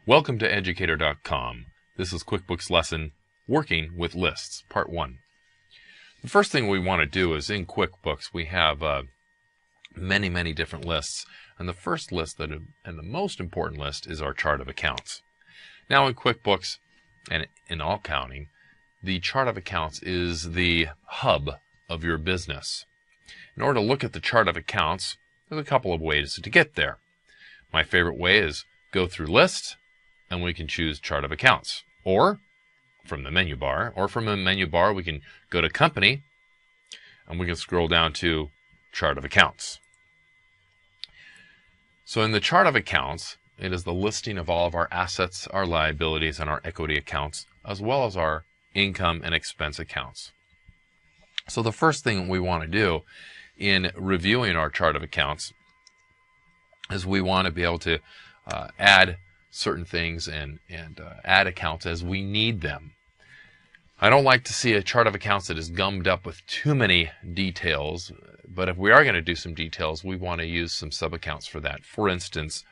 Welcome to Educator.com. This is QuickBooks lesson Working with Lists, Part 1. The first thing we want to do is in QuickBooks we have many different lists. And the first list and the most important list is our chart of accounts. Now in QuickBooks and in all accounting, the chart of accounts is the hub of your business. In order to look at the chart of accounts, there's a couple of ways to get there. My favorite way is go through List, and we can choose Chart of Accounts. Or from the menu bar, we can go to Company, and we can scroll down to Chart of Accounts. So in the Chart of Accounts, it is the listing of all of our assets, our liabilities, and our equity accounts, as well as our income and expense accounts. So the first thing we want to do in reviewing our chart of accounts is we want to be able to add certain things and add accounts as we need them. I don't like to see a chart of accounts that is gummed up with too many details, but if we are going to do some details, we want to use some sub-accounts for that. For instance,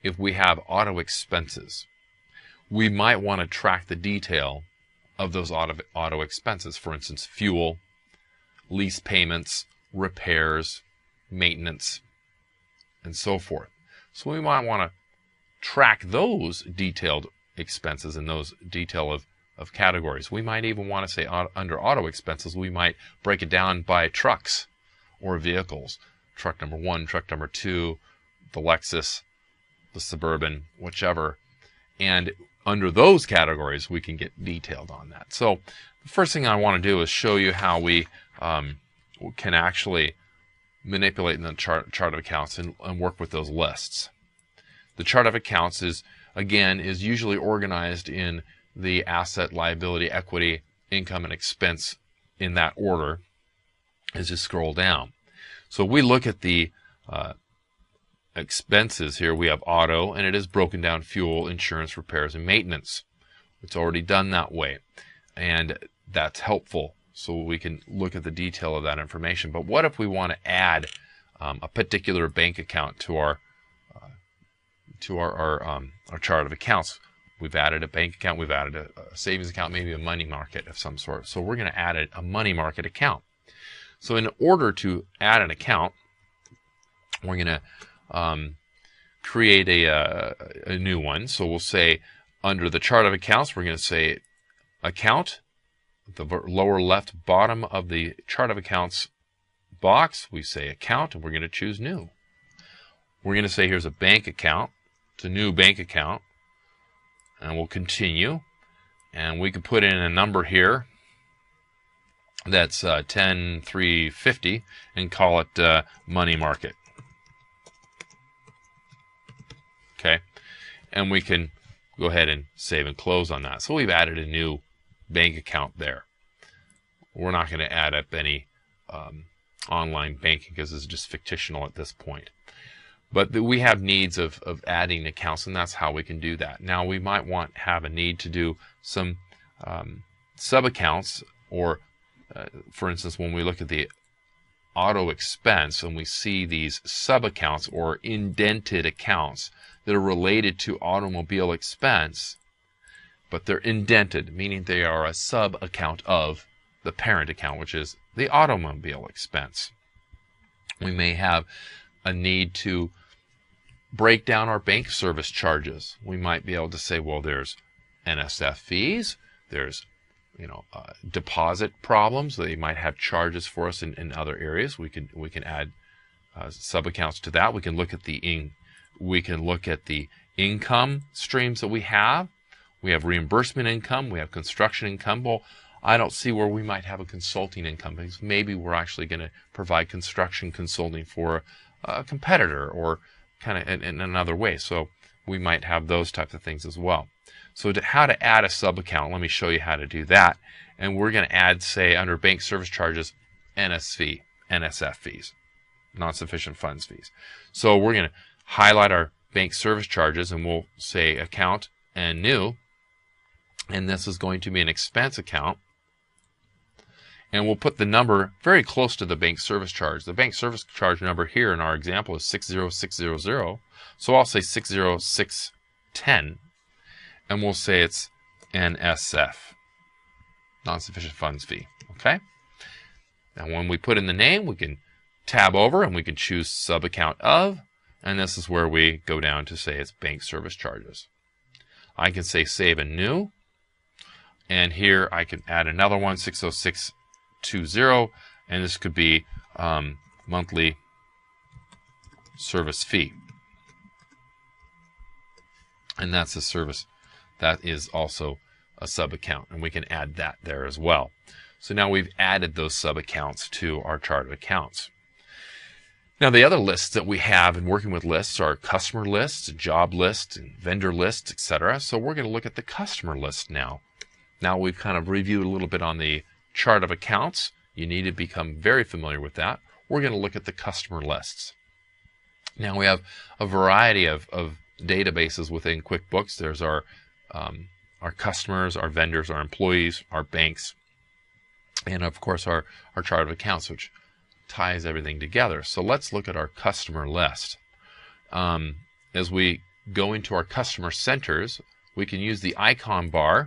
if we have auto expenses, we might want to track the detail of those auto expenses. For instance, fuel, lease payments, repairs, maintenance, and so forth. So we might want to track those detailed expenses and those detail of categories. We might even want to say under auto expenses, we might break it down by trucks or vehicles. Truck number 1, truck number 2, the Lexus, the Suburban, whichever. And under those categories, we can get detailed on that. So the first thing I want to do is show you how we can actually manipulate in the chart of accounts and work with those lists. The chart of accounts is usually organized in the asset, liability, equity, income, and expense in that order as you scroll down. So we look at the expenses here. We have auto, and it is broken down: fuel, insurance, repairs, and maintenance. It's already done that way, and that's helpful so we can look at the detail of that information. But what if we want to add a particular bank account to our chart of accounts? We've added a bank account, we've added a savings account, maybe a money market of some sort. So we're going to add a money market account. So in order to add an account, we're going to create a new one. So we'll say under the chart of accounts, we're going to say account. The lower left bottom of the chart of accounts box, we say account, and we're going to choose new. We're going to say here's a bank account. It's a new bank account. And we'll continue. And we can put in a number here that's 10350 and call it money market. Okay. And we can go ahead and save and close on that. So we've added a new bank account there. We're not going to add up any online banking because it's just fictional at this point. But we have needs of adding accounts, and that's how we can do that. Now we might have a need to do some sub-accounts, or for instance, when we look at the auto expense and we see these sub-accounts or indented accounts that are related to automobile expense, but they're indented, meaning they are a sub-account of the parent account, which is the automobile expense. We may have a need to break down our bank service charges. We might be able to say, well, there's NSF fees, there's deposit problems. They might have charges for us in other areas. We can add sub-accounts to that. We can look at the income streams that we have. We have reimbursement income. We have construction income. Well, I don't see where we might have a consulting income, because maybe we're actually going to provide construction consulting for a competitor or kind of in another way. So we might have those types of things as well. So how to add a sub-account, let me show you how to do that. And we're going to add, say, under bank service charges, NSF fees, non-sufficient funds fees. So we're going to highlight our bank service charges, and we'll say account and new. And this is going to be an expense account. And we'll put the number very close to the bank service charge. The bank service charge number here in our example is 60600. So I'll say 606 10, and we'll say it's NSF, non-sufficient funds fee. Okay? Now when we put in the name, we can tab over and we can choose sub-account of, and this is where we go down to say it's bank service charges. I can say save and new, and here I can add another one, 60620, and this could be monthly service fee. And that's a service that is also a sub-account, and we can add that there as well. So now we've added those sub-accounts to our chart of accounts. Now the other lists that we have in working with lists are customer lists, job lists, and vendor lists, etc. So we're going to look at the customer list now. Now we've kind of reviewed a little bit on the chart of accounts. You need to become very familiar with that. We're going to look at the customer lists. Now we have a variety of databases within QuickBooks. There's our customers, our vendors, our employees, our banks, and of course our chart of accounts, which ties everything together. So let's look at our customer list. As we go into our customer centers, we can use the icon bar